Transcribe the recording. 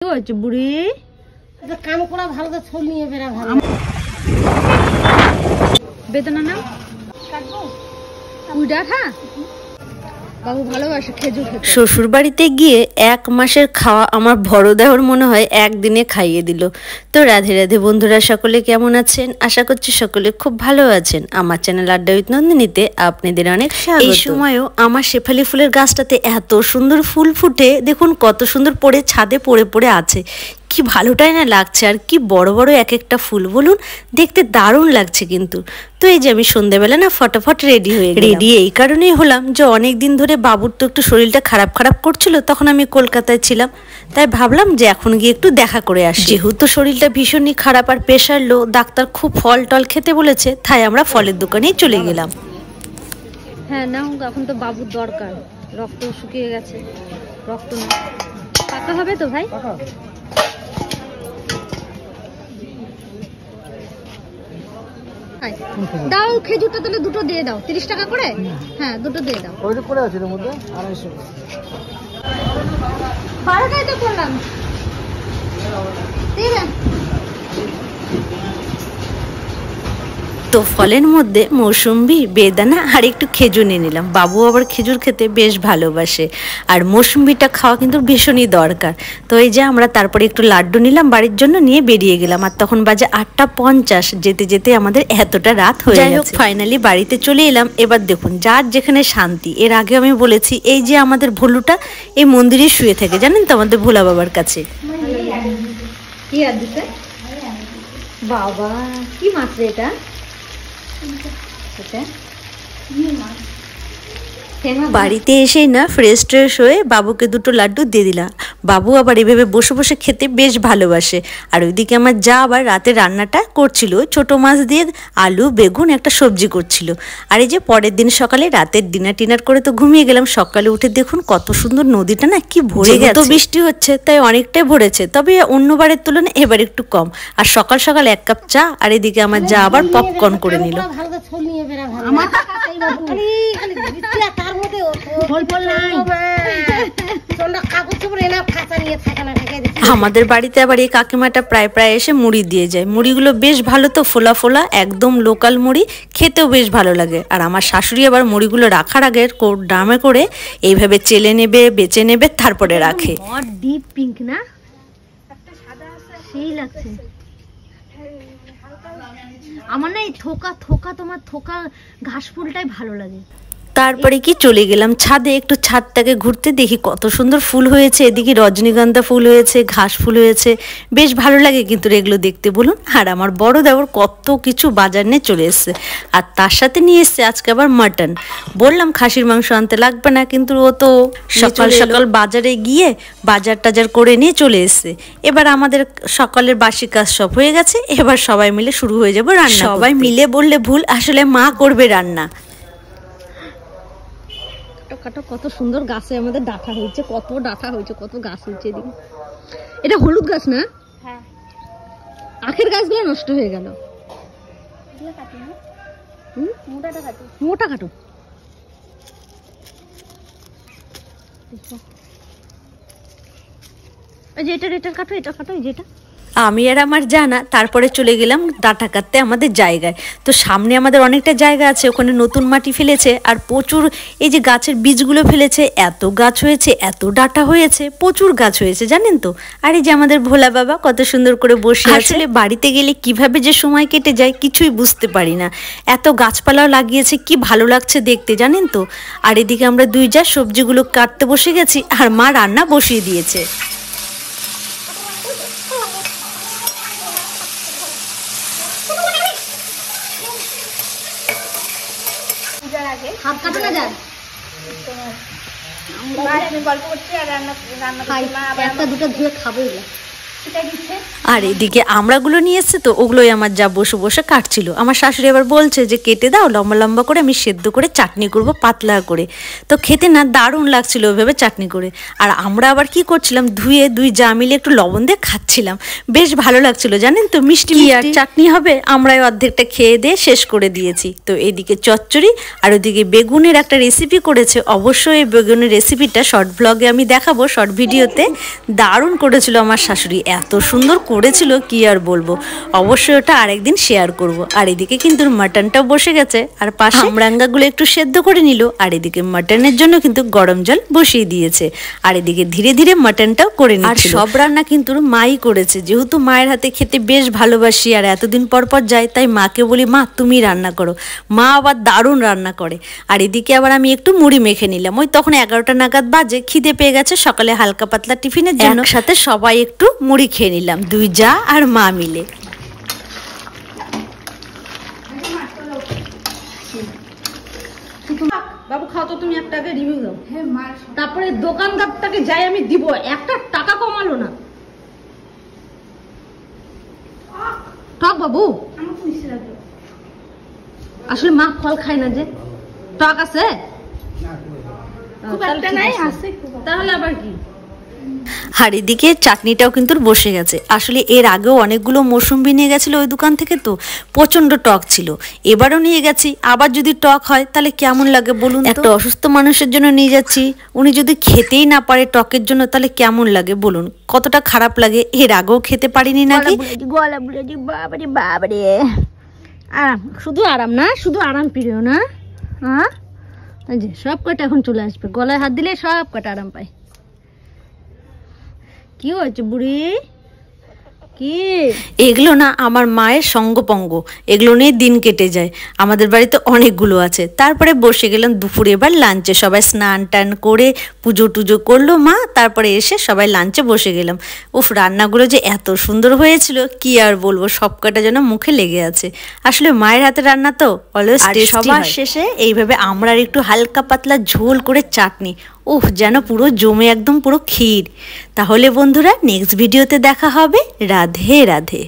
হচ্ছে বুড়ি কাম করা ভালো তো ছল নিয়ে বেড়া ভালো বেদনা না উইডা খা বাবু ভালোবাসে খেজুর খেতে। শ্বশুর বাড়িতে গিয়ে 1 মাসের খাওয়া আমার বড়দেওর মনে হয় একদিনে খাইয়ে দিল। তো রাধে রাধে বন্ধুরা, সকলে কেমন আছেন? আশা করছি সকলে খুব ভালো আছেন। আমার চ্যানেল আড্ডা উইথ নন্দিনীতে আপনাদের অনেক স্বাগত। এই সময়ও আমার শেফালি ফুলের গাছটাতে এত সুন্দর ফুল ফুটে, দেখুন কত সুন্দর পড়ে ছাদে পড়ে পড়ে আছে। কি ভালোটাই না লাগছে, আর কি বড় বড় এক একটা ফুল বলুন, দেখতে দারুণ লাগছে কিন্তু। তো এই যে আমি সন্ধ্যাবেলা না ফটাফট রেডি হয়ে রেডি এই কারণেই হলাম যে অনেক দিন ধরে বাবুর তো একটু শরীরটা খারাপ করছিল, তখন আমি কলকাতায় ছিলাম, তাই ভাবলাম যে এখন গিয়ে একটু দেখা করে আসি। যেহেতু শরীরটা ভীষণই খারাপ আর প্রেশার লো, ডাক্তার খুব ফল টল খেতে বলেছে, তাই আমরা ফলের দোকানেই চলে গেলাম। হ্যাঁ নাও, এখন তো বাবুর দরকার, রক্ত শুকিয়ে গেছে, রক্ত না পাকা হবে তো ভাই। দাও খেজুরটা তাহলে দুটো দিয়ে দাও, 30 টাকা করে। হ্যাঁ দুটো দিয়ে দাও। ওইটা পড়ে আছে এর মধ্যে 250 12টাই তো করলাম। ঠিক আছে। তো ফলের মধ্যে মৌসুম্বি, বেদানা আর একটু খেজুর নিয়ে নিলাম। বাবু আবার খেজুর খেতে বেশ ভালোবাসে, আর মৌসুম্বিটা খাওয়া কিন্তু ভীষণই দরকার। তো এই যে আমরা তারপরে একটু লাড্ডু নিলাম বাড়ির জন্য, নিয়ে বেরিয়ে গেলাম। আর তখন বাজে 8:50, যেতে যেতে আমাদের এতটা রাত হয়ে গেছে। যাই হোক ফাইনালি বাড়িতে চলে এলাম। এবার দেখুন যার যেখানে শান্তি। এর আগে আমি বলেছি এই যে আমাদের ভোলুটা এই মন্দিরে শুয়ে থাকে, জানেন তো, আমাদের ভোলা বাবার কাছে। কি আর দিতে বাবা, কি মাছ রে এটা? বাড়িতে এসেই না ফ্রেশ ট্রেশ হয়ে বাবুকে দুটো লাড্ডু দিয়ে দিলাম। বাবু আবার এভাবে বসে বসে খেতে বেশ ভালোবাসে। আর ওইদিকে আমার যা আবার রাতে রান্নাটা করছিল, ছোট মাছ দিয়ে আলু বেগুন একটা সবজি করছিল। আর এই যে পরের দিন সকালে রাতের ডিনার করে তো ঘুমিয়ে গেলাম। সকালে উঠে দেখুন কত সুন্দর নদীটা না কি ভরে গেছে। তো বৃষ্টি হচ্ছে তাই অনেকটাই ভরেছে, তবে অন্যবারের তুলনায় এবার একটু কম। আর সকাল সকাল 1 কাপ চা, আর এদিকে আমার যা আবার পপকর্ন করে নিল। ভালো তো ছল নিয়ে বেড়া ভালো আমার খালি তার মধ্যে ফল ফল নাই তোমরা কাগজ চোপড় এনা খাতা নিয়ে থাকে না ঢেকে দিছি। আমাদের বাড়িতে আবার এই কাকিমাটা প্রায় এসে মুড়ি দিয়ে যায়। মুড়িগুলো বেশ ভালো, তো ফোলা ফোলা একদম লোকাল মুড়ি, খেতেও বেশ ভালো লাগে। আর আমার শাশুড়ি আবার মুড়িগুলো রাখার আগে ড্রামে করে এইভাবে চেলে নেবে, বেচে নেবে, তারপরে রাখে। ডিপ পিঙ্ক না, সেই লাগছে আমার না। এই থোকা থোকা তোমার থোকা ঘাস ফুলটাই ভালো লাগে। তারপরে কি চলে গেলাম ছাদে, একটু ছাদটাকে ঘুরতে। দেখি কত সুন্দর ফুল হয়েছে, এদিকে রজনীগন্ধা ফুল হয়েছে, ঘাস ফুল হয়েছে, বেশ ভালো লাগে কিন্তু এগুলো দেখতে বলুন। আর আমার বড় দেওর কত কিছু বাজার নিয়ে চলে এসছে, আর তার সাথে নিয়ে এসছে আজকে আবার মাটন। বললাম খাসির মাংস আনতে লাগবে না, কিন্তু ও তো সকাল সকাল বাজারে গিয়ে বাজার টাজার করে নিয়ে চলে এসছে। এবার আমাদের সকালের বাসি কাজ সব হয়ে গেছে, এবার সবাই মিলে শুরু হয়ে যাবে রান্না। সবাই মিলে বললে ভুল, আসলে মা করবে রান্না। কাটো কত সুন্দর গাছে আমাদের ডাঁটা হয়েছে, কত ডাঁটা হয়েছে, কত গাছ হয়েছে এদিকে। এটা হলুদ গাছ না? হ্যাঁ। আখের গাছগুলো নষ্ট হয়ে গেল। মোটা কাটো। এই যে এটা কাটো, এটা কাটো, এই যেটা। আমি আর আমার জানা তারপরে চলে গেলাম ডাঁটা কাটতে আমাদের জায়গায়। তো সামনে আমাদের অনেকটা জায়গা আছে, ওখানে নতুন মাটি ফেলেছে, আর প্রচুর এই যে গাছের বীজগুলো ফেলেছে, এত গাছ হয়েছে, এত ডাঁটা হয়েছে, প্রচুর গাছ হয়েছে জানেন তো। আর এই যে আমাদের ভোলা বাবা কত সুন্দর করে বসে আছে। আসলে বাড়িতে গেলে কিভাবে যে সময় কেটে যায় কিছুই বুঝতে পারি না। এত গাছপালাও লাগিয়েছে, কি ভালো লাগছে দেখতে জানেন তো। আর এদিকে আমরা দুই যা সবজিগুলো কাটতে বসে গেছি, আর মা রান্না বসিয়ে দিয়েছে। একটা দুটো ধুয়ে খাবো। আর এদিকে আমড়াগুলো নিয়ে এসছে তো ওগুলোই আমার যা বসে বসে কাটছিল। আমার শাশুড়ি এবার বলছে যে কেটে দাও লম্বা লম্বা করে, আমি সেদ্ধ করে চাটনি করব পাতলা করে। তো খেতে না দারুণ লাগছিল ওইভাবে চাটনি করে। আর আমরা আবার কি করছিলাম, ধুয়ে দুই যা মিলে একটু লবণ দিয়ে খাচ্ছিলাম, বেশ ভালো লাগছিল জানেন তো। মিষ্টি আর চাটনি হবে, আমরাই অর্ধেকটা খেয়ে দিয়ে শেষ করে দিয়েছি। তো এদিকে চচ্চড়ি আর ওদিকে বেগুনের একটা রেসিপি করেছে। অবশ্যই এই বেগুনের রেসিপিটা শর্ট ব্লগে আমি দেখাবো, শর্ট ভিডিওতে। দারুণ করেছিল আমার শাশুড়ি, এত সুন্দর করেছিল কি আর বলবো। অবশ্যই ওটা আরেকদিন শেয়ার করব। আর এদিকে কিন্তু মাটনটাও বসে গেছে, আর পাশে আমরাঙ্গাগুলো একটু সেদ্ধ করে নিল। আর এদিকে মাটনের জন্য কিন্তু গরম জল বসিয়ে দিয়েছে। আর এদিকে ধীরে ধীরে মাটনটাও করে নিচ্ছিল। আর সব রান্না কিন্তু মাই করেছে, যেহেতু মায়ের হাতে খেতে বেশ ভালোবাসি আর এতদিন পর পর যাই, তাই মাকে বলি মা তুমি রান্না করো। মা আবার দারুণ রান্না করে। আর এদিকে আবার আমি একটু মুড়ি মেখে নিলাম। ওই তখন 11টা নাগাদ বাজে, খিদে পেয়ে গেছে সকালে হালকা পাতলা টিফিনের জন্য। একসাথে সবাই একটু মুড়ি খেয়ে নিলাম, দুই যা আর মা মিলে। বাবু খাও তো, তুমি একটা আগে রিভিউ দাও। তারপরে দোকানদারটাকে যাই আমি দিব, একটা টাকা কমালো না। টক বাবু, আসলে মা ফল খায় না যে। টক আছে তাহলে আবার কি। আর এদিকে চাটনিটাও কিন্তু বসে গেছে। আসলে এর আগেও অনেকগুলো মৌসুম্বি নিয়ে গেছিলো ওই দোকান থেকে, তো প্রচণ্ড টক ছিল। এবারও নিয়ে গেছি, আবার যদি টক হয় তাহলে কেমন লাগে বলুন। একটা অসুস্থ মানুষের জন্য নিয়ে যাচ্ছি, উনি যদি খেতেই না পারে টকের জন্য তাহলে কেমন লাগে বলুন, কতটা খারাপ লাগে। এর আগেও খেতে পারিনি নাকি। বাবারে আরাম, শুধু আরাম না, শুধু আরাম প্রিয় না। হ্যাঁ সব কটা এখন চলে আসবে, গলায় হাত দিলে সব কটা আরাম পায়। কি হয়েছে বুড়ি? কি এগুলো না আমার মায়ের সঙ্গপঙ্গ, এগুলো নিয়ে দিন কেটে যায়। আমাদের বাড়িতে অনেকগুলো আছে। তারপরে বসে গেলাম দুপুরে এবার লাঞ্চে, সবাই স্নান টান করে পুজো টুজো করলো মা, তারপরে এসে সবাই লাঞ্চে বসে গেলাম। উফ, রান্নাগুলো যে এত সুন্দর হয়েছিল কি আর বলবো, সব কটা যেন মুখে লেগে আছে। আসলে মায়ের হাতে রান্না তো অলওয়েজ টেস্টি। সবার শেষে এইভাবে আমরা একটু হালকা পাতলা ঝোল করে চাটনি, উফ যেন পুরো জমে একদম পুরো ক্ষীর। তাহলে বন্ধুরা নেক্সট ভিডিওতে দেখা হবে। রাধে রাধে।